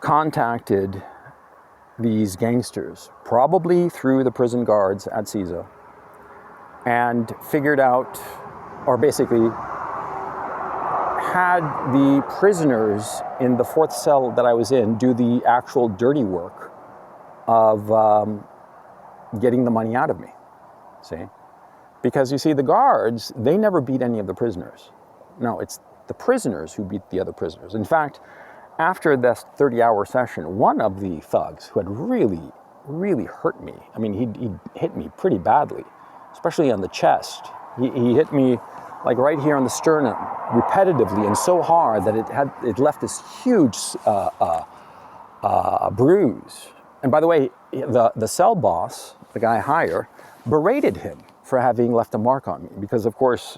contacted these gangsters, probably through the prison guards at CISO, and figured out, or basically had the prisoners in the fourth cell that I was in do the actual dirty work of getting the money out of me, see? Because you see, the guards, they never beat any of the prisoners. No, it's the prisoners who beat the other prisoners. In fact, after this 30-hour session, one of the thugs who had really, really hurt me, I mean, he hit me pretty badly, especially on the chest. He hit me like right here on the sternum, repetitively and so hard that it left this huge bruise. And by the way, the cell boss, the guy higher, berated him for having left a mark on me, because of course,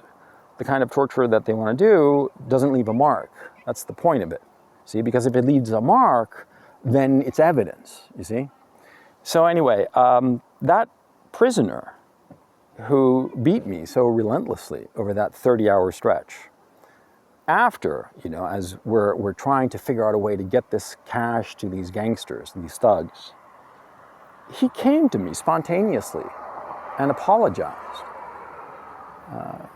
the kind of torture that they want to do doesn't leave a mark. That's the point of it. See, because if it leaves a mark, then it's evidence, you see? So anyway, that prisoner who beat me so relentlessly over that 30-hour stretch, after, as we're trying to figure out a way to get this cash to these gangsters, these thugs, he came to me spontaneously and apologized.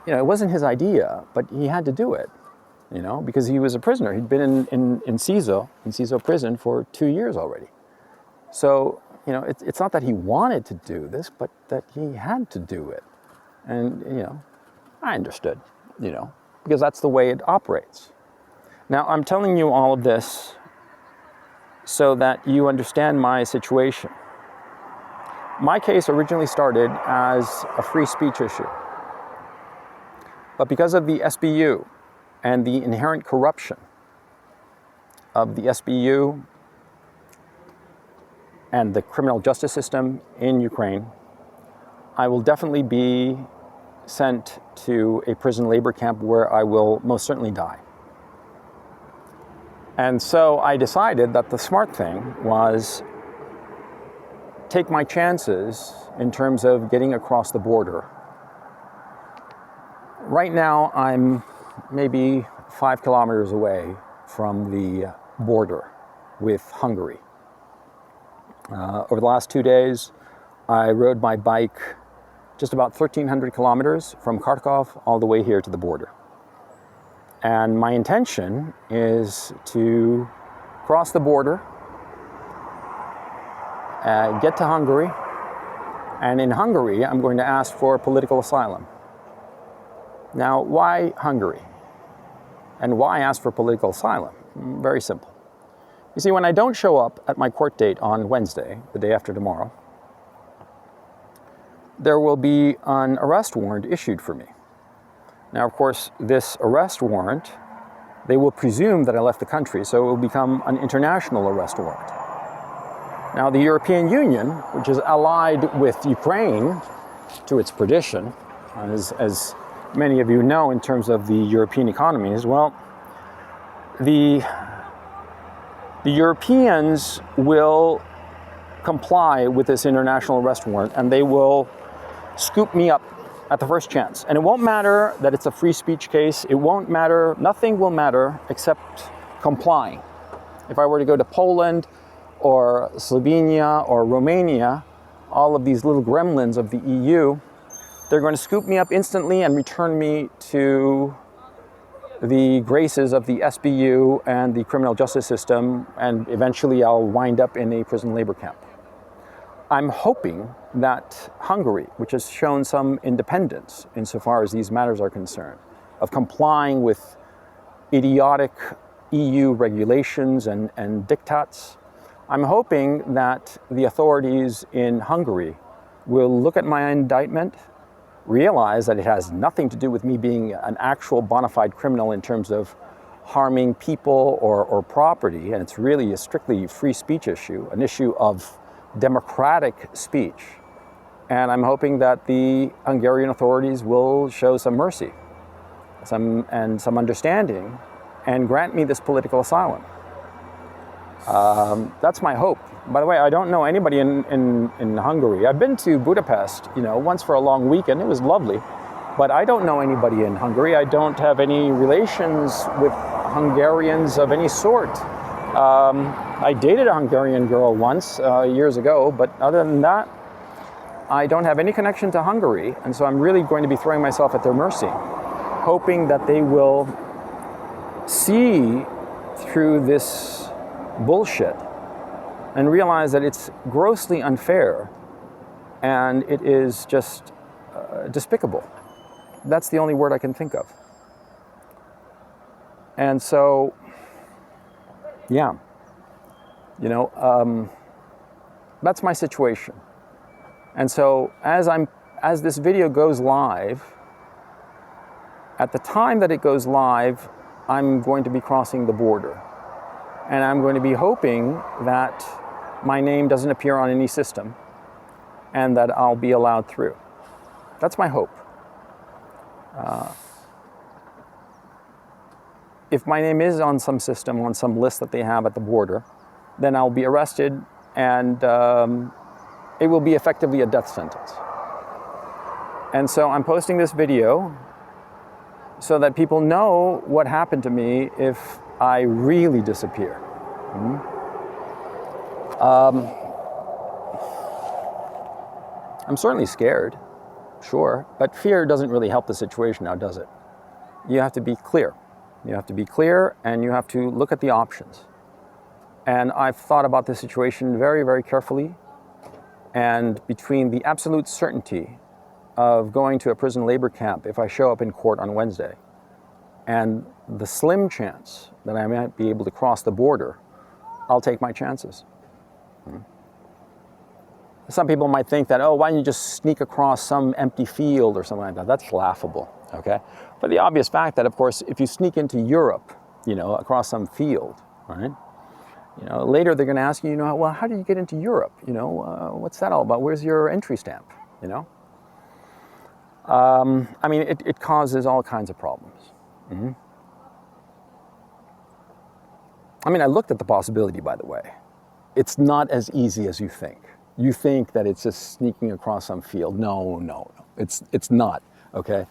It wasn't his idea, but he had to do it, because he was a prisoner. He'd been in CISO prison for 2 years already. So, it's not that he wanted to do this, but that he had to do it. And, I understood, because that's the way it operates. Now, I'm telling you all of this so that you understand my situation. My case originally started as a free speech issue. But because of the SBU and the inherent corruption of the SBU and the criminal justice system in Ukraine, I will definitely be sent to a prison labor camp where I will most certainly die. And so I decided that the smart thing was take my chances in terms of getting across the border. Right now, I'm maybe 5 kilometers away from the border with Hungary. Over the last 2 days, I rode my bike just about 1,300 kilometers from Kharkov all the way here to the border. And my intention is to cross the border, get to Hungary, and in Hungary, I'm going to ask for political asylum. Now, why Hungary? And why ask for political asylum? Very simple. You see, when I don't show up at my court date on Wednesday, the day after tomorrow, there will be an arrest warrant issued for me. Now, of course, this arrest warrant, they will presume that I left the country, so it will become an international arrest warrant. Now, the European Union, which is allied with Ukraine to its perdition, as many of you know in terms of the European economies, well, the Europeans will comply with this international arrest warrant, and they will scoop me up at the first chance. And it won't matter that it's a free speech case. It won't matter. Nothing will matter except complying. If I were to go to Poland or Slovenia or Romania, all of these little gremlins of the EU, they're going to scoop me up instantly and return me to the graces of the SBU and the criminal justice system, and eventually I'll wind up in a prison labor camp. I'm hoping that Hungary, which has shown some independence insofar as these matters are concerned, of complying with idiotic EU regulations and diktats, I'm hoping that the authorities in Hungary will look at my indictment, realize that it has nothing to do with me being an actual bona fide criminal in terms of harming people or property, and it's really a strictly free speech issue, an issue of democratic speech. And I'm hoping that the Hungarian authorities will show some mercy some understanding and grant me this political asylum. That's my hope. By the way, I don't know anybody in Hungary. I've been to Budapest, once for a long weekend. It was lovely, but I don't know anybody in Hungary. I don't have any relations with Hungarians of any sort I dated a Hungarian girl once, years ago, but other than that, I don't have any connection to Hungary, and so I'm really going to be throwing myself at their mercy, hoping that they will see through this bullshit and realize that it's grossly unfair and it is just despicable. That's the only word I can think of. And so, yeah, you know, that's my situation. And so as this video goes live, at the time that it goes live, I'm going to be crossing the border. And I'm going to be hoping that my name doesn't appear on any system and that I'll be allowed through. That's my hope. If my name is on some system, on some list that they have at the border, then I'll be arrested and it will be effectively a death sentence. And so I'm posting this video so that people know what happened to me if I really disappear. I'm certainly scared, sure, but fear doesn't really help the situation now, does it? You have to be clear. You have to be clear and you have to look at the options. And I've thought about this situation very, very carefully. And between the absolute certainty of going to a prison labor camp if I show up in court on Wednesday, and the slim chance that I might be able to cross the border, I'll take my chances. Some people might think that, oh, why don't you just sneak across some empty field or something like that? That's laughable, okay? But the obvious fact that, of course, if you sneak into Europe, you know, across some field, right? You know, later they're going to ask you, you know, well, how did you get into Europe? You know, what's that all about? Where's your entry stamp? You know? I mean, it causes all kinds of problems. I mean, I looked at the possibility, by the way. It's not as easy as you think. You think that it's just sneaking across some field. No. It's not, okay?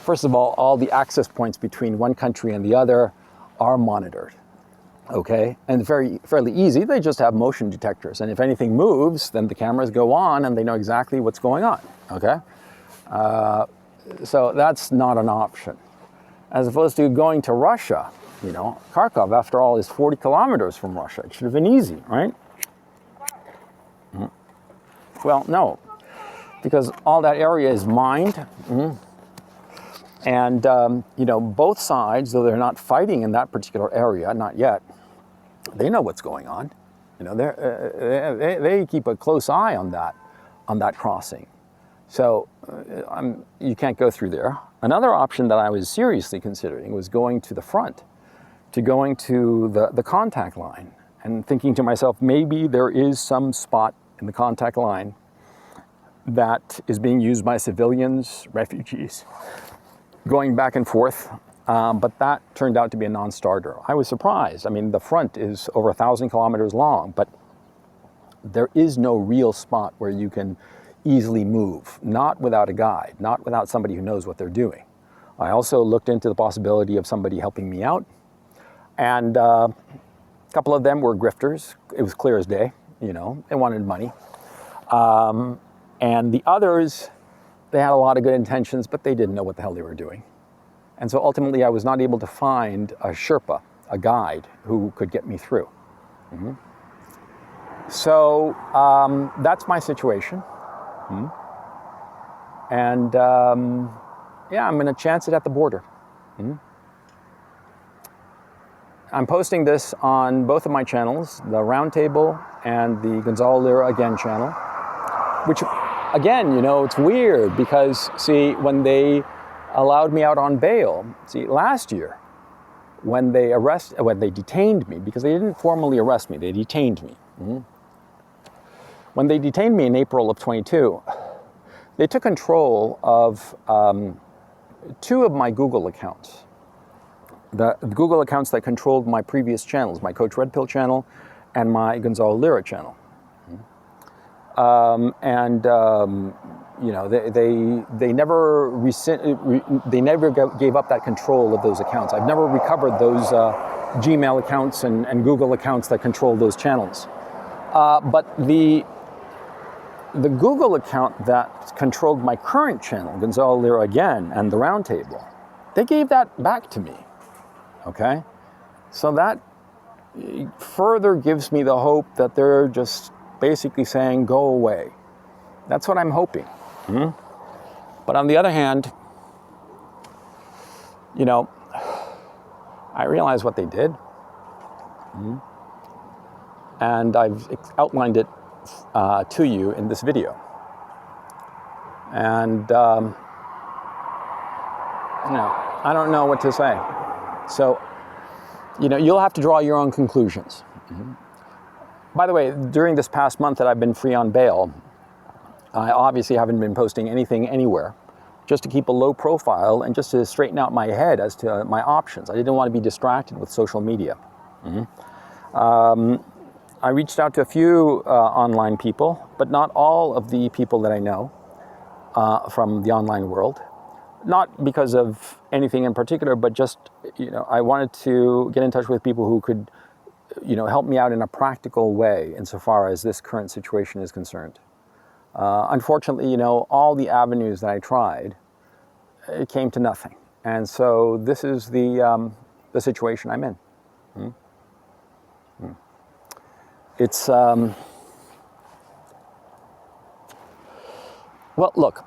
First of all the access points between one country and the other are monitored, okay? And fairly easy. They just have motion detectors. And if anything moves, then the cameras go on and they know exactly what's going on, okay? So that's not an option. As opposed to going to Russia, you know, Kharkov, after all, is 40 kilometers from Russia. It should have been easy, right? Well, no, because all that area is mined. And, you know, both sides, though they're not fighting in that particular area, not yet, they know what's going on. You know, they keep a close eye on that crossing. So you can't go through there. Another option that I was seriously considering was going to the front, to going to the contact line and thinking to myself, maybe there is some spot in the contact line that is being used by civilians, refugees, going back and forth. But that turned out to be a non-starter. I was surprised. I mean, the front is over 1,000 kilometers long, but there is no real spot where you can easily move, not without a guide, not without somebody who knows what they're doing. I also looked into the possibility of somebody helping me out, and a couple of them were grifters. It was clear as day, you know, they wanted money. And the others, they had a lot of good intentions, but they didn't know what the hell they were doing. And so ultimately I was not able to find a Sherpa, a guide, who could get me through. So that's my situation. And yeah, I'm going to chance it at the border. I'm posting this on both of my channels, the Roundtable and the Gonzalo Lira Again channel, which, again, you know, it's weird because, see, when they allowed me out on bail, see, last year, when they detained me, because they didn't formally arrest me, they detained me. When they detained me in April of 22, they took control of 2 of my Google accounts. The Google accounts that controlled my previous channels, my Coach Red Pill channel and my Gonzalo Lira channel. You know, they never gave up that control of those accounts. I've never recovered those Gmail accounts and Google accounts that control those channels. But the Google account that controlled my current channel, Gonzalo Lira Again, and the Roundtable, they gave that back to me, okay? So that further gives me the hope that they're just basically saying, go away. That's what I'm hoping. Mm-hmm. But on the other hand, you know, I realize what they did. Mm-hmm. And I've outlined it to you in this video. And, you know, I don't know what to say. So, you know, you'll have to draw your own conclusions. Mm-hmm. By the way, during this past month that I've been free on bail, I obviously haven't been posting anything anywhere, just to keep a low profile and just to straighten out my head as to my options. I didn't want to be distracted with social media. Mm-hmm. I reached out to a few online people, but not all of the people that I know from the online world. Not because of anything in particular, but just, you know, I wanted to get in touch with people who could, you know, help me out in a practical way insofar as this current situation is concerned. Unfortunately, you know, all the avenues that I tried, it came to nothing. And so this is the situation I'm in. Mm-hmm. It's, well, look,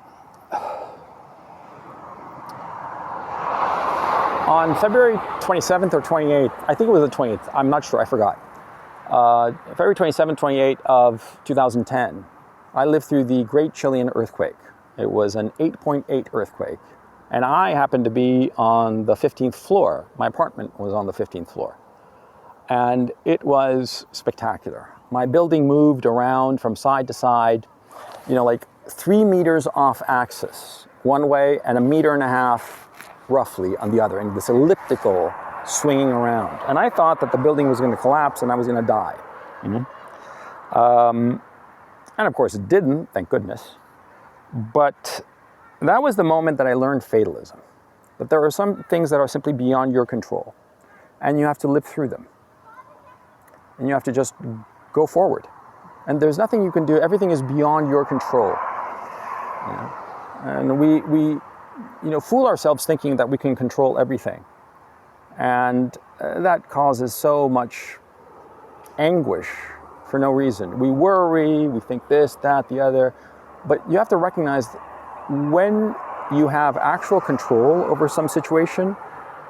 on February 27th or 28th, I think it was the 28th, I'm not sure, I forgot. February 27th, 28th of 2010, I lived through the Great Chilean Earthquake. It was an 8.8 earthquake. And I happened to be on the 15th floor. My apartment was on the 15th floor. And it was spectacular. My building moved around from side to side, you know, like 3 meters off axis one way and 1.5 meters roughly on the other, in this elliptical swinging around. And I thought that the building was going to collapse and I was going to die. Mm-hmm. And of course it didn't, thank goodness. But that was the moment that I learned fatalism. That there are some things that are simply beyond your control. And you have to live through them. And you have to just go forward. And there's nothing you can do. Everything is beyond your control. You know? And we you know, fool ourselves thinking that we can control everything. And that causes so much anguish for no reason. We worry, we think this, that, the other. But you have to recognize when you have actual control over some situation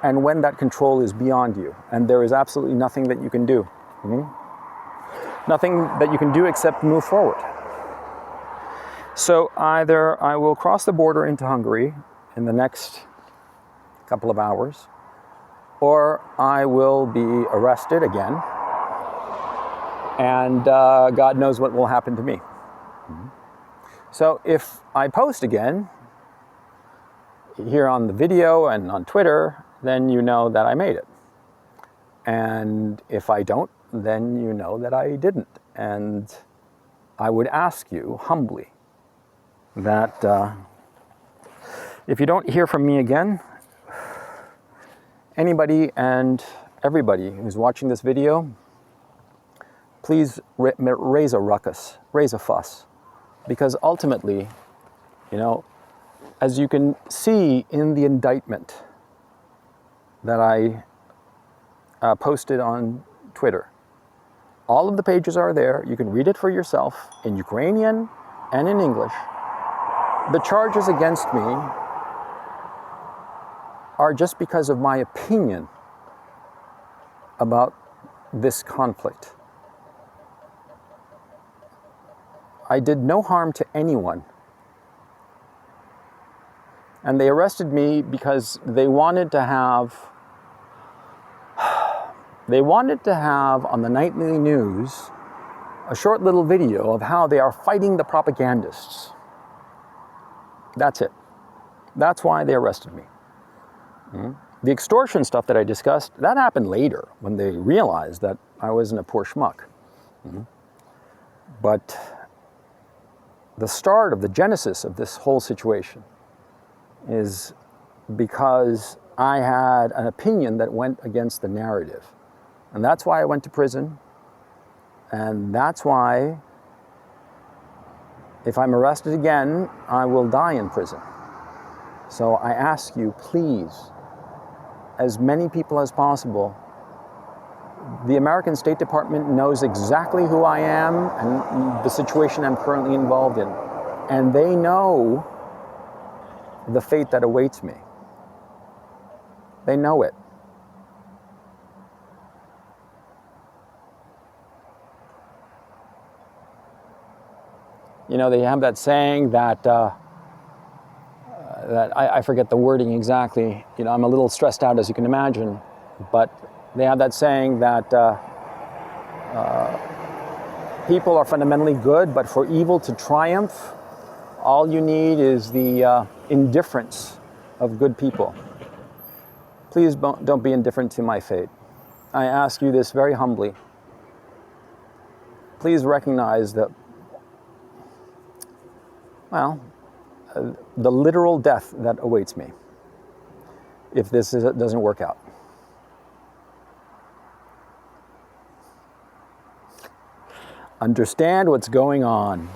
and when that control is beyond you. And there is absolutely nothing that you can do. Mm-hmm. Nothing that you can do except move forward. So either I will cross the border into Hungary in the next couple of hours, or I will be arrested again, and God knows what will happen to me. Mm-hmm. So if I post again, here on the video and on Twitter, then you know that I made it. And if I don't, then you know that I didn't. And I would ask you humbly that if you don't hear from me again, anybody and everybody who's watching this video, please raise a ruckus, raise a fuss. Because ultimately, you know, as you can see in the indictment that I posted on Twitter, all of the pages are there. You can read it for yourself in Ukrainian and in English. The charges against me are just because of my opinion about this conflict. I did no harm to anyone. And they arrested me because they wanted to have on the nightly news a short little video of how they are fighting the propagandists. That's it. That's why they arrested me. Mm-hmm. The extortion stuff that I discussed, that happened later when they realized that I wasn't a poor schmuck. Mm-hmm. But the start of the genesis of this whole situation is because I had an opinion that went against the narrative. And that's why I went to prison. And that's why, if I'm arrested again, I will die in prison. So I ask you, please, as many people as possible, the American State Department knows exactly who I am and the situation I'm currently involved in. And they know the fate that awaits me. They know it. You know, they have that saying that, I forget the wording exactly. You know, I'm a little stressed out, as you can imagine. But they have that saying that people are fundamentally good, but for evil to triumph, all you need is the indifference of good people. Please don't be indifferent to my fate. I ask you this very humbly. Please recognize that, well, the literal death that awaits me if this doesn't work out. Understand what's going on.